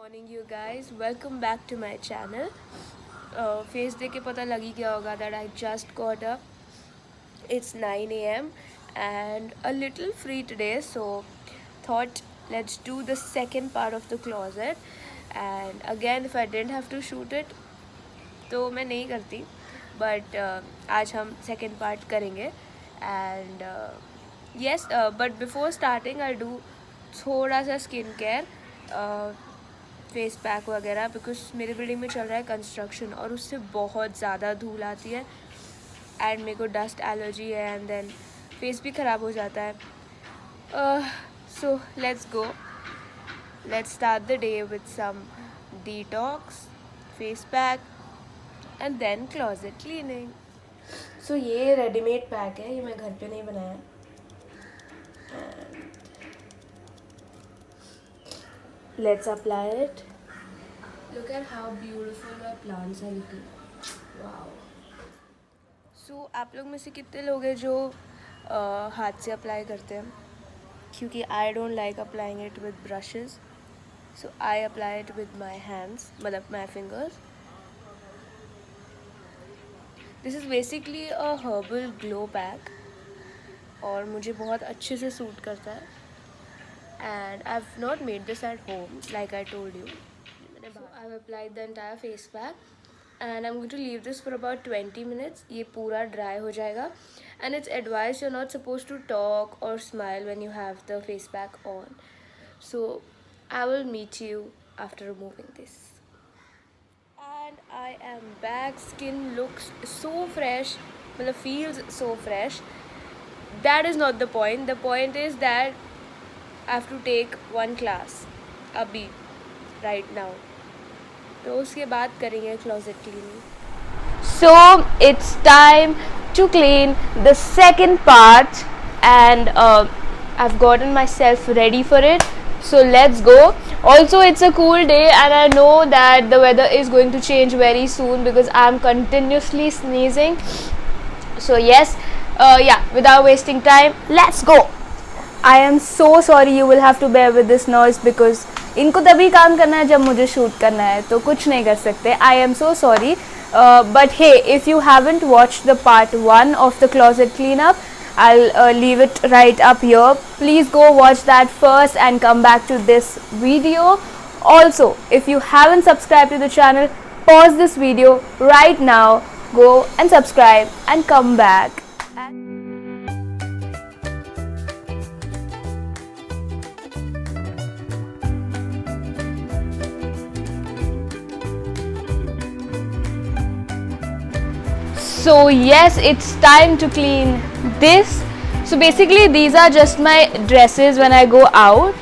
Morning you guys, welcome back to my channel. Face देख के पता लगी क्या होगा that I just got up. It's 9 a.m. and a little free today, so thought let's do the second part of the closet. And again, if I didn't have to shoot it, तो मैं नहीं करती, but आज हम second part करेंगे. And yes, but before starting I do थोड़ा सा skin care, face pack वगैरह, बिकॉज मेरी बिल्डिंग में चल रहा है कंस्ट्रक्शन और उससे बहुत ज़्यादा धूल आती है एंड मेरे को डस्ट एलर्जी है एंड देन फेस भी ख़राब हो जाता है. So let's go, let's start the day with some detox, face pack and then closet cleaning. So ये रेडीमेड पैक है, ये मैं घर पे नहीं बनाया. Let's apply it. Look at how beautiful my plants are looking. Wow. So आप लोग में से कितने लोग हैं जो हाथ से अप्लाई करते हैं? क्योंकि I don't like applying it with brushes, so I apply it with my hands, मतलब my fingers. This is basically a herbal glow pack और मुझे बहुत अच्छे से सूट करता है. And I've not made this at home like I told you. So I've applied the entire face pack and I'm going to leave this for about 20 minutes. ये पूरा dry हो जाएगा. And it's advised you're not supposed to talk or smile when you have the face pack on. So I will meet you after removing this. And I am back. Skin looks so fresh, मतलब feels so fresh. That is not the point. The point is that I have to take one class अभी right now. तो उसके बाद करेंगे closet cleaning. So it's time to clean the second part and I've gotten myself ready for it. So let's go. Also it's a cool day and I know that the weather is going to change very soon because I'm continuously sneezing. So yes, without wasting time, let's go. I am so sorry, you will have to bear with this noise because इनको तभी काम करना है जब मुझे shoot करना है, तो कुछ नहीं कर सकते. I am so sorry, but hey, if you haven't watched the part 1 of the closet cleanup, I'll leave it right up here. Please go watch that first and come back to this video. Also, if you haven't subscribed to the channel, pause this video right now, go and subscribe and come back. So yes, it's time to clean this. So basically these are just my dresses when I go out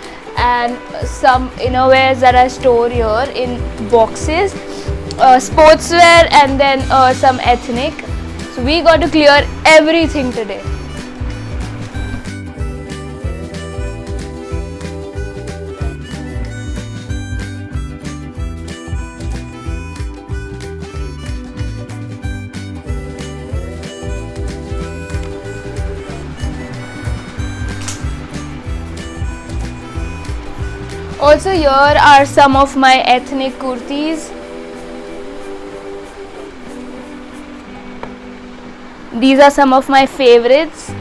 and some innerwears that I store here in boxes, sportswear and then some ethnic. So we got to clear everything today. Also here are some of my ethnic kurtis. These are some of my favorites.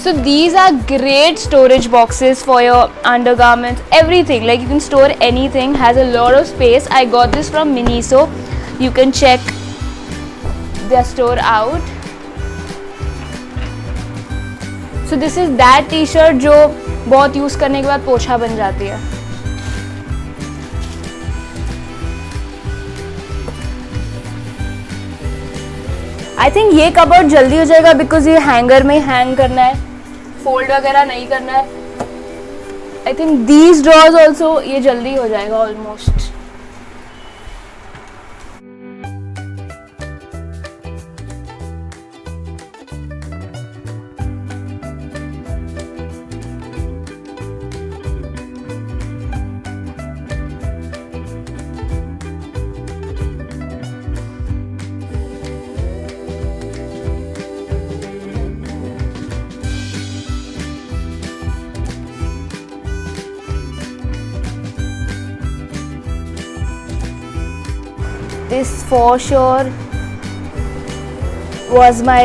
So these are great storage boxes for your undergarments, everything, like you can store anything, has a lot of space. I got this from Miniso. You can check their store out. So this is that t-shirt जो बहुत use करने के बाद पोछा बन जाती है. I think ये कबर्ड जल्दी हो जाएगा बिकॉज ये हैंगर में हैंग करना है, फोल्ड वगैरह नहीं करना है. I think these drawers also ये जल्दी हो जाएगा almost. this for sure was my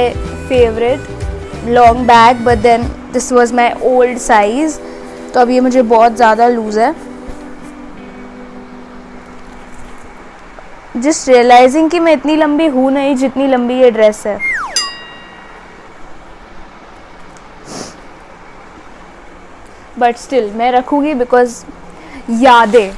favorite long bag, but then this was my old size, तो अब ये मुझे बहुत ज़्यादा लूज़ है. जस्ट रियलाइजिंग कि मैं इतनी लंबी हूँ नहीं जितनी लंबी ये ड्रेस है. बट स्टिल मैं रखूँगी बिकॉज यादें.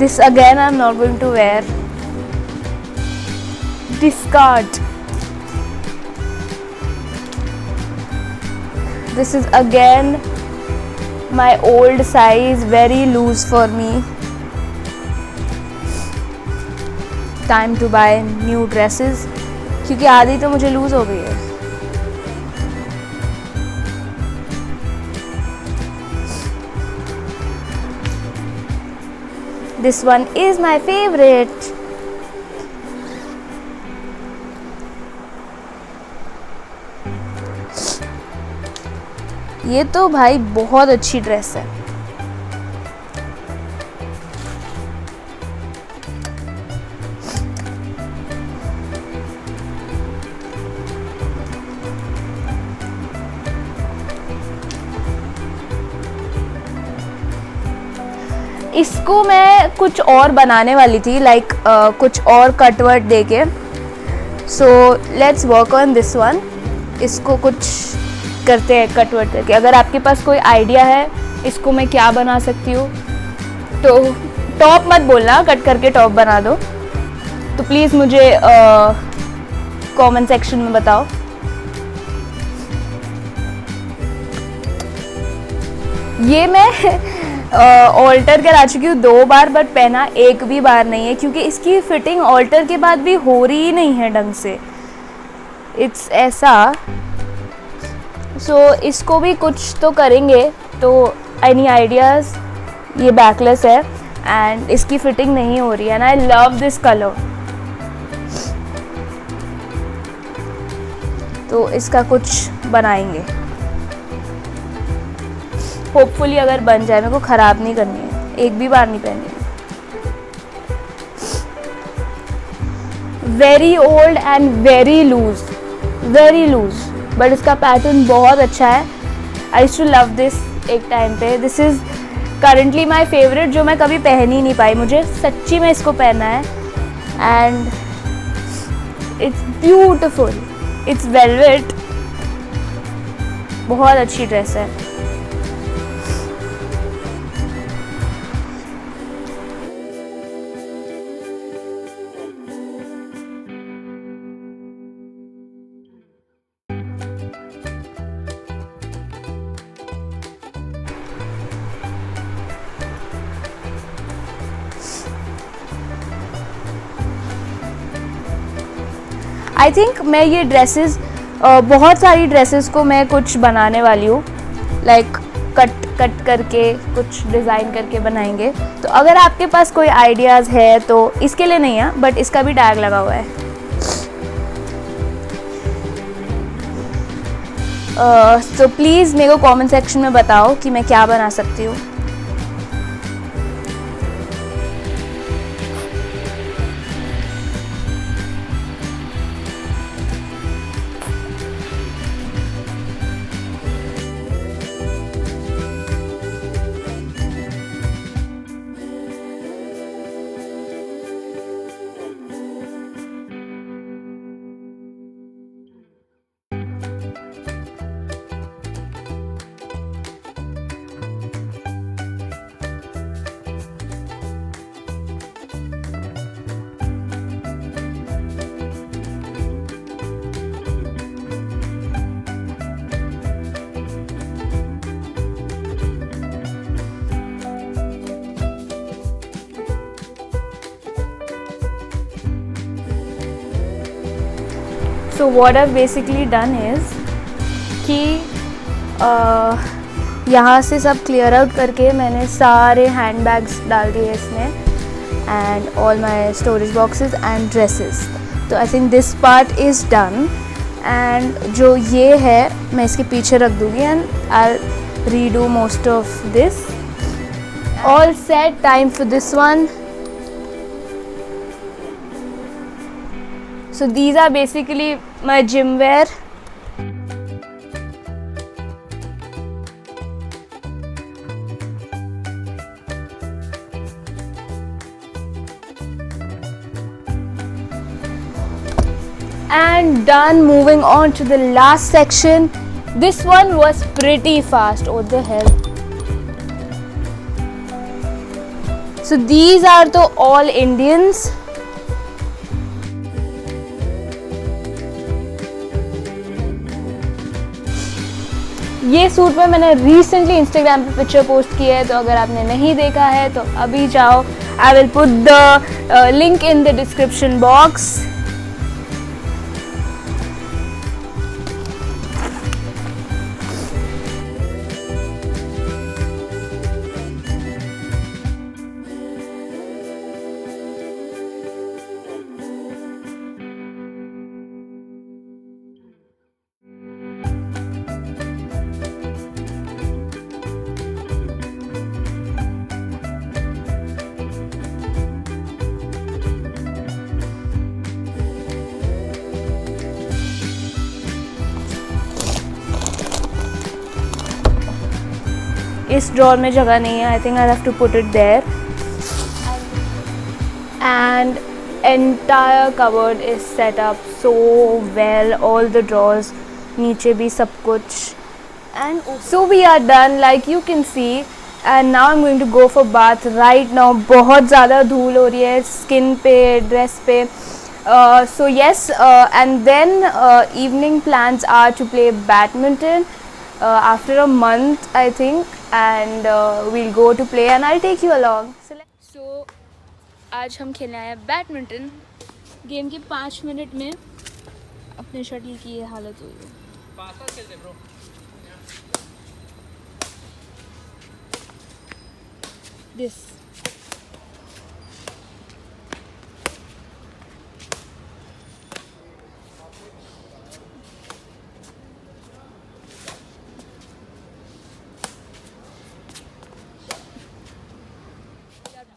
This again I'm not going to wear. Discard. This is again my old size, very loose for me. Time to buy new dresses क्योंकि आधी तो मुझे लूज हो गई है. This one is my favorite. ये तो भाई बहुत अच्छी ड्रेस है. इसको मैं कुछ और बनाने वाली थी, लाइक कुछ और कटवर्ट देके. So let's work on this one. इसको कुछ करते हैं कटवर्ट देके. अगर आपके पास कोई आइडिया है इसको मैं क्या बना सकती हूँ, तो टॉप मत बोलना, कट करके टॉप बना दो. तो प्लीज़ मुझे कमेंट सेक्शन में बताओ. ये मैं ऑल्टर करा चुकी हूँ 2 बार, बट पहना एक भी बार नहीं है क्योंकि इसकी फिटिंग ऑल्टर के बाद भी हो रही ही नहीं है ढंग से. इट्स ऐसा. सो इसको भी कुछ तो करेंगे. तो एनी आइडियाज़? ये बैकलेस है एंड इसकी फिटिंग नहीं हो रही है and I love this colour. तो इसका कुछ बनाएंगे. होपफुली अगर बन जाए. मेरे को ख़राब नहीं करनी है, एक भी बार नहीं पहननी है. Very old and very loose, but इसका पैटर्न बहुत अच्छा है. I used to love this एक टाइम पे. This is currently my favourite, जो मैं कभी पहन ही नहीं पाई. मुझे सच्ची में इसको पहनना है and it's beautiful. It's velvet. बहुत अच्छी ड्रेस है. आई थिंक मैं ये ड्रेसेस, बहुत सारी ड्रेसेस को मैं कुछ बनाने वाली हूँ. लाइक कट करके कुछ डिज़ाइन करके बनाएंगे. तो अगर आपके पास कोई आइडियाज़ है तो इसके लिए नहीं है, बट इसका भी टैग लगा हुआ है. तो प्लीज़ मेरे को कमेंट सेक्शन में बताओ कि मैं क्या बना सकती हूँ. So what I basically done is कि यहाँ से सब क्लियर आउट करके मैंने सारे हैंड बैग्स डाल दिए इसमें and all my storage boxes and dresses. तो I think this part is done and जो ये है मैं इसके पीछे रख दूँगी and I redo most of this. All set, time for this one. So these are basically my gym wear. And done. Moving on to the last section. This one was pretty fast. What the hell? So these are the all Indians. ये suit में मैंने recently Instagram पे picture post की है, तो अगर आपने नहीं देखा है तो अभी जाओ. I will put the link in the description box. इस ड्रॉर में जगह नहीं है. I think I have to put it there. And entire cupboard is set up so well. All the drawers, नीचे भी सब कुछ. And so we are done, like you can see. And now I am going to go for bath right now. बहुत ज़्यादा धूल हो रही है स्किन पे, ड्रेस पे. So yes, and then evening plans are to play badminton after a month I think, and we'll go to play and I'll take you along. So आज हम खेलने आए हैं बैडमिंटन. गेम के 5 मिनट में अपने शटल की ये हालत हुई है. This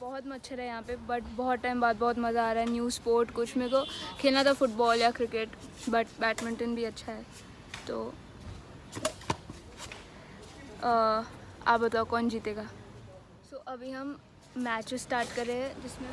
बहुत मच्छर है यहाँ पे, बट बहुत टाइम बाद बहुत मज़ा आ रहा है. न्यू स्पोर्ट कुछ. मेरे को खेलना था फुटबॉल या क्रिकेट, बट बैडमिंटन भी अच्छा है. तो आप बताओ कौन जीतेगा. सो अभी हम मैच स्टार्ट कर रहे हैं जिसमें